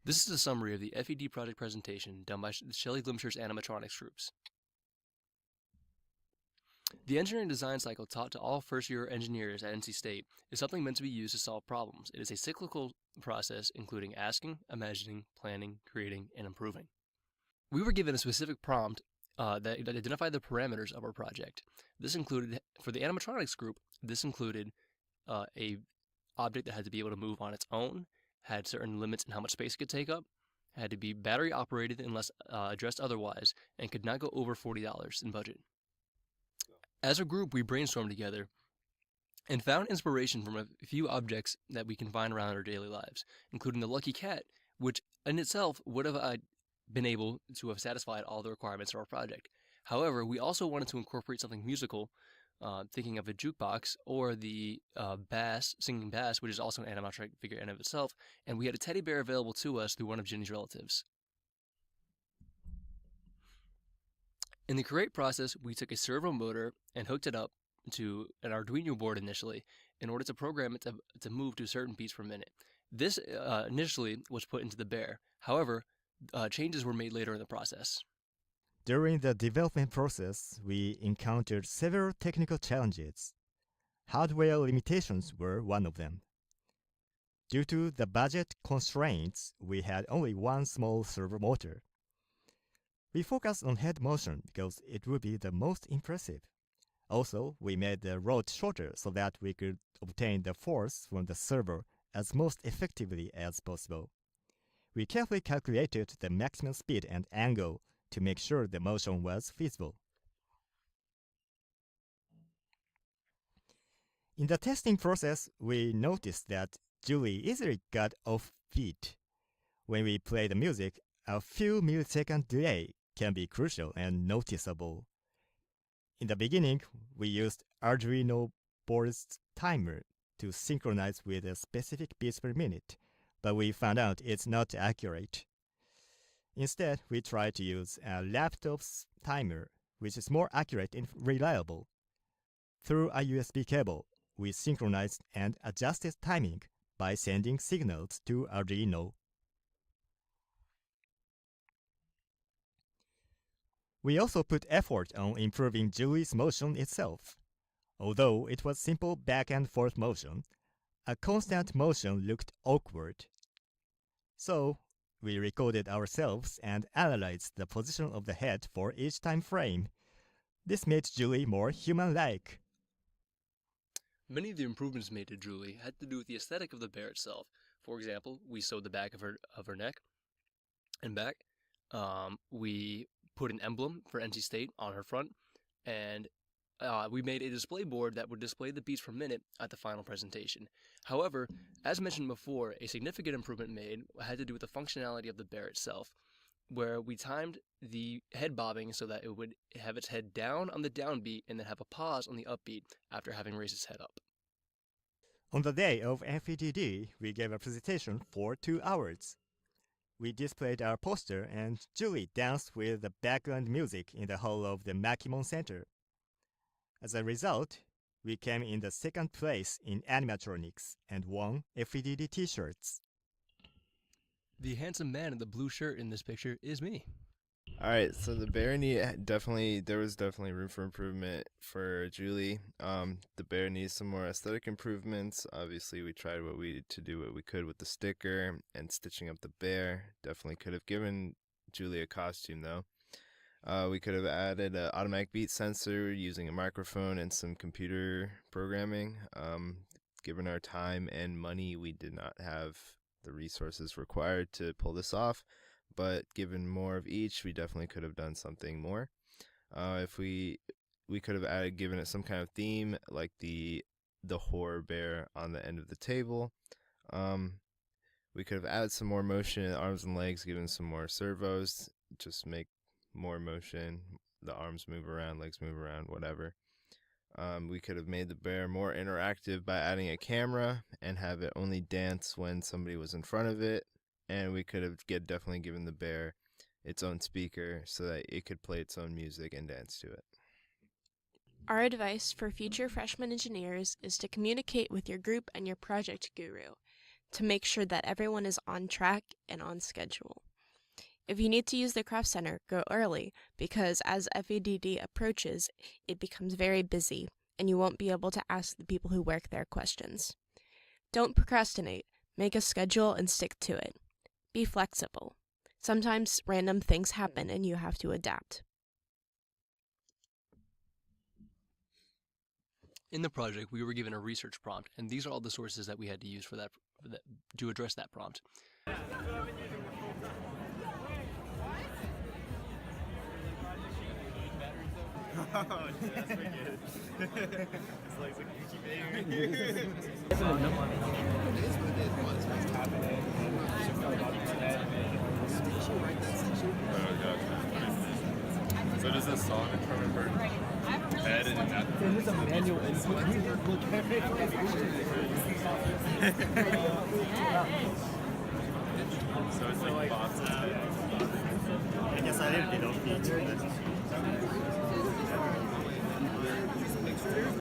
This is a summary of the FED project presentation done by Shelley Glimsher's animatronics groups. The engineering design cycle taught to all first-year engineers at NC State is something meant to be used to solve problems. It is a cyclical process including asking, imagining, planning, creating, and improving. We were given a specific prompt that identified the parameters of our project. This included, for the animatronics group, this included a object that had to be able to move on its own, had certain limits in how much space it could take up, had to be battery operated unless addressed otherwise, and could not go over $40 in budget. As a group, we brainstormed together and found inspiration from a few objects that we can find around our daily lives, including the lucky cat, which in itself would have been able to have satisfied all the requirements of our project. However, we also wanted to incorporate something musical, thinking of a jukebox or the singing bass, which is also an animatronic figure in and of itself, and we had a teddy bear available to us through one of Ginny's relatives. In the create process, we took a servo motor and hooked it up to an Arduino board initially in order to program it to move to certain beats per minute. This initially was put into the bear. However, changes were made later in the process. During the development process, we encountered several technical challenges. Hardware limitations were one of them. Due to the budget constraints, we had only one small servo motor. We focused on head motion because it would be the most impressive. Also, we made the rod shorter so that we could obtain the force from the servo as most effectively as possible. We carefully calculated the maximum speed and angle to make sure the motion was feasible. In the testing process, we noticed that Julie easily got off beat. When we play the music, a few millisecond delay can be crucial and noticeable. In the beginning, we used Arduino board's timer to synchronize with a specific beats per minute, but we found out it's not accurate. Instead, we tried to use a laptop's timer, which is more accurate and reliable. Through a USB cable, we synchronized and adjusted timing by sending signals to Arduino. We also put effort on improving Julie's motion itself. Although it was simple back and forth motion, a constant motion looked awkward. So, we recorded ourselves and analyzed the position of the head for each time frame. This made Julie more human-like. Many of the improvements made to Julie had to do with the aesthetic of the bear itself. For example, we sewed the back of her neck and back. We put an emblem for NC State on her front, and we made a display board that would display the beats per minute at the final presentation. However, as mentioned before, a significant improvement made had to do with the functionality of the bear itself, where we timed the head bobbing so that it would have its head down on the downbeat and then have a pause on the upbeat after having raised its head up. On the day of FEDD, we gave a presentation for 2 hours. We displayed our poster and Julie danced with the background music in the hall of the Makimon Center. As a result, we came in the second place in animatronics and won FEDD t-shirts. The handsome man in the blue shirt in this picture is me. Alright, so the bear there was definitely room for improvement for Julie. The bear needs some more aesthetic improvements. Obviously, we tried what we could with the sticker and stitching up the bear. Definitely could have given Julie a costume though. We could have added an automatic beat sensor using a microphone and some computer programming. Given our time and money, we did not have the resources required to pull this off, but given more of each, we definitely could have done something more. If we could have given it some kind of theme, like the horror bear on the end of the table. We could have added some more motion in arms and legs, given some more servos, just make more motion, the arms move around, legs move around, whatever. We could have made the bear more interactive by adding a camera and have it only dance when somebody was in front of it. And we could have definitely given the bear its own speaker so that it could play its own music and dance to it. Our advice for future freshman engineers is to communicate with your group and your project guru. to make sure that everyone is on track and on schedule. If you need to use the craft center, go early, because as FEDD approaches, it becomes very busy, and you won't be able to ask the people who work there questions. Don't procrastinate. Make a schedule and stick to it. Be flexible. Sometimes random things happen and you have to adapt. In the project, we were given a research prompt, and these are all the sources that we had to use for that to address that prompt. Oh, that's pretty good. It's like a Gucci bag. So does this song determine her head and that? There's a manual input. We didn't look at it. So it's like boxes. I guess I didn't know.